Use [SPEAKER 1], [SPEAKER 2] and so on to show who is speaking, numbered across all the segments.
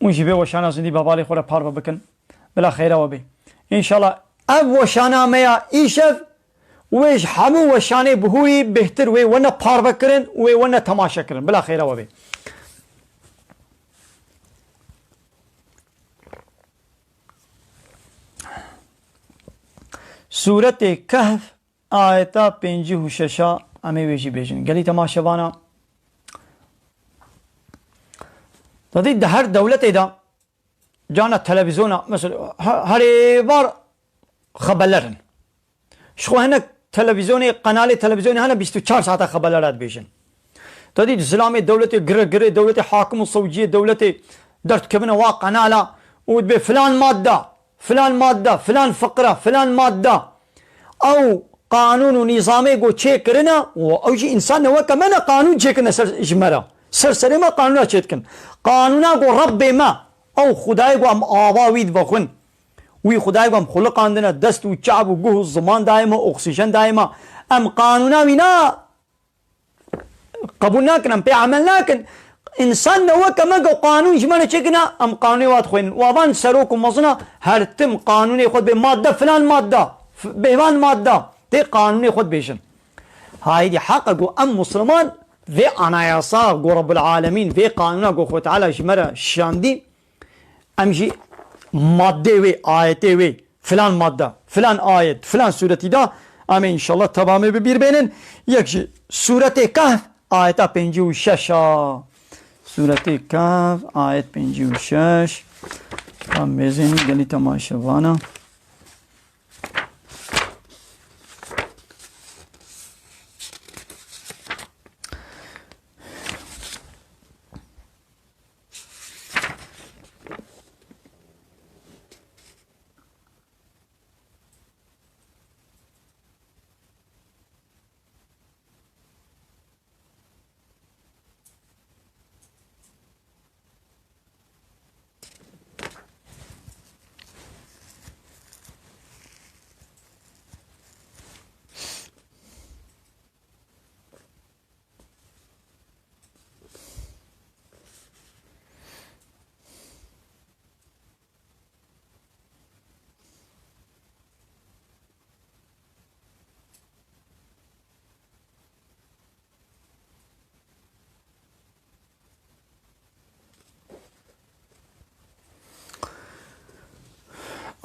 [SPEAKER 1] ونجيبه وشانا زندي بابالي خورا باربا بكن بلا خير وبي إن شاء الله أب وشانا ميا إيشف ويش حمو وشاني بهوي بهتر وي ونا باربا كرن وي ونا تماشا كرن بلا خير وبي. سورة كهف آيتا 56 أمي ويجي بيجن قالي تماشا وانا تدي ده هر دولة دا جانا تلفزيون مثلا هري بار خبرلرن شو هنا تلفزيوني قناه تلفزيوني هنا 24 ساعة خبرلرات بيجن تدي الزلامي دولة غرغري دولة حاكم الصوجية دولة درت كبنا واقعنا لا ودبي فلان مادة فلان مادة فلان فقرة فلان مادة أو قانون ونظامي جو تشيك كرنا أو شيء إنسان هو كمان قانون تشيك نسر إجمرة سر ما قانونا تشيكن قانونا جو ربي ما أو خداي جو أم آواويد بخون وي خداي جو أم خلق عندنا دست وشعب وجوه الزمان دائما أكسجين دائما أم قانونا وينا قبولنا كن أم بعملنا كن إنسان هو كمان جو قانون إجمرة تشيكنا أم قانوني وادخين وابان سروك ومزنا هرتم قانوني خد بمادة فلان مادة بهمان مادة تي قانوني خد بيشن هاي دي حقق أم مسلمان في عنايصا جو رب العالمين في قانونا جو خد تعالى جمرة شاندي أمشي مادة وي آية وي فلان مادة فلان آية فلان سورة دا أمين إن شاء الله تمامي ببير بينن يكشي سورة كهف آية 56 سورة كهف آية 56 هم بزين قلي تماشا وانا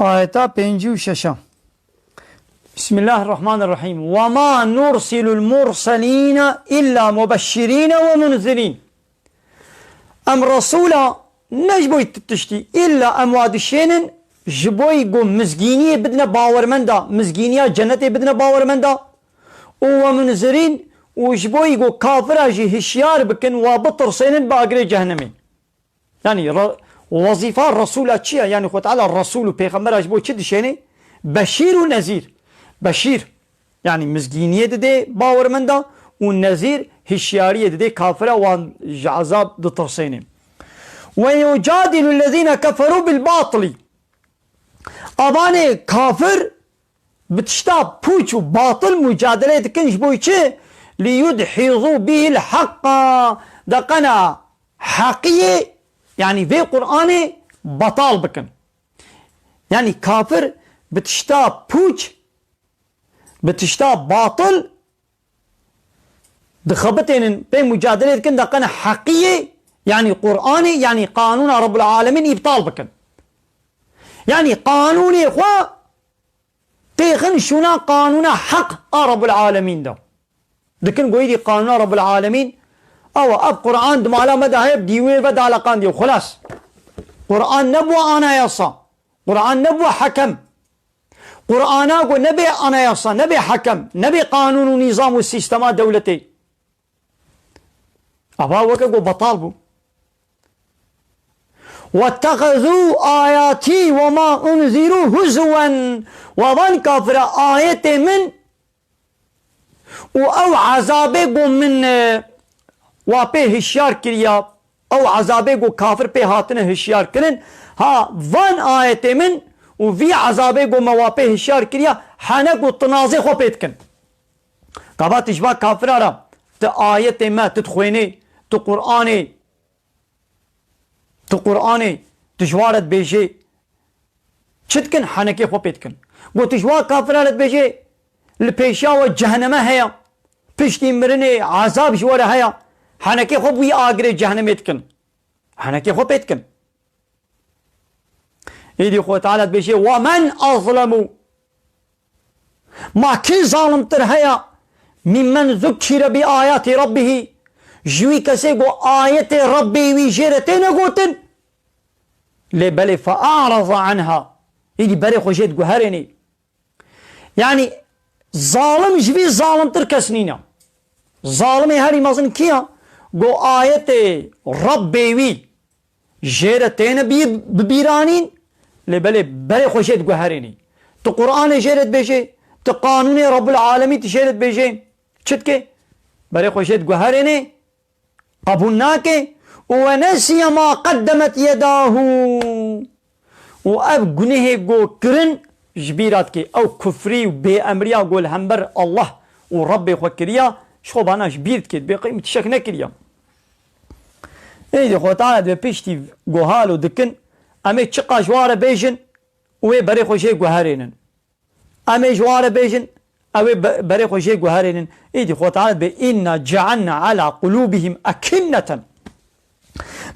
[SPEAKER 1] آية 56 بسم الله الرحمن الرحيم وما نرسل المرسلين إلا مبشرين ومنذرين أم رسولا نجبوي تتشتي إلا أموادشين جبوي قم مزقينية بدنا باور من دا مزقينية جنتي بدنا باور من دا ومنذرين وجبوي قو كافر جي هشيار بكن وبطر سينن باقري جهنمين يعني وظيفة الرسول أتشيا يعني خد على الرسول وبيغمبر أجبوه تشد شيني بشير ونذير بشير يعني مزجينية دي باور من دا والنذير هشيارية دي كافرة وعذاب دي ترسيني ويجادل الذين كفروا بالباطل أباني كافر بتشتا بوچو باطل مجادلة كنش بوچه ليدحضوا به الحق دقنا حقية يعني في قرآن بطال بكن يعني كافر بتشتا بوچ بتشتا باطل دخبتين بين مجادلة كن دقنا حقية يعني قرآني يعني قانون رب العالمين يبطال بكن يعني قانوني إخوة تيخن شنا قانون حق رب العالمين ده لكن قويدي قانون رب العالمين أو أب قرآن دمالا مذاهب ديوين بدالقان ديو خلاص قرآن نبوة أنا يصا قرآن نبوة حكم قرآن أقول نبي أنا يصا نبي حكم نبي قانون ونظام والسيستمات دولتي أبا وكا بطالبو واتخذوا آياتي وما أنذروا هزوا وظن كافر آيات من أو عذابه من وابه هشيار كريا أو عذابه كافر به هاتنه هشيار كرن ها ظن آيات من وفي عذابه موابه هشيار كريا حنك تنازي خو بيتكن كابا تشبه كافر را آيات ما تدخويني تقرآني تو قرآني تجوارت بيجي چتكن حنكي خو بيتكن قو تجوار كافرانت بيجي البيشاوة جهنم هيا پشتی مرنه عذاب جواره هيا حنكي خو بوي آگره جهنم يتكن حنكي خو بيتكن ايدي خو تعالى بيجي ومن أظلموا ما كي ظالم تر هيا ممن ذكر بآيات ربه جوي كسي قو آيات ربي ويجيرتين قوتن لبلي فأعرض عنها يدي بري خوشيت قهرني يعني ظالم جوي ظالم تركسنينا ظالم هاري مازن كيا قو آيات ربي وي جيرتين ببيرانين لبلي بري خوشيت قهرني تو قرآن جيرت بيجي تو قانون رب العالمين تشيرت بيجي چتكي بري خوشيت قهرني قبولناك ونسي ما قدمت يداه وأب قنيه قو كرن جبيراتك أو كفري وبي أمريا قول همبر الله وربي خوكريا شخو بانا جبيرت كد بقيمة شك نكريا ايدي خو تعالى بيشتي قوهالو دكن امي تشقا جوار بيجن وي بري خوشي قهرينن امي جوار بيجن اوي بري خوشي قهرينن ايدي خو تعالى بإنا جعلنا على قلوبهم أكنة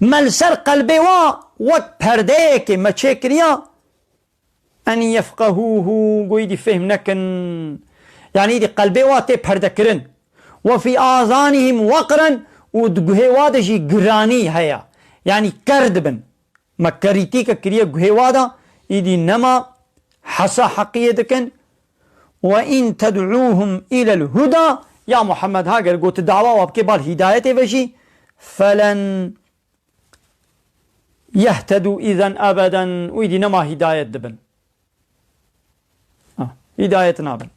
[SPEAKER 1] ملسر قلبي وك پرديك ما تشكريا أن يفقهوه قويدي فهم نكن يعني يدي قلبي واتي پردكرن وفي آذانهم وقرا ودقهي وادجي قراني هيا يعني كردبن ما كريتيك كريا قهي وادا يدي نما حسا حقيتكن وإن تدعوهم إلى الهدى يا محمد هاجر قلت الدعوة وابكي بالهداية وشي فلن يهتدوا إذن أبدا ويدي نما هداية دبن هداية نابن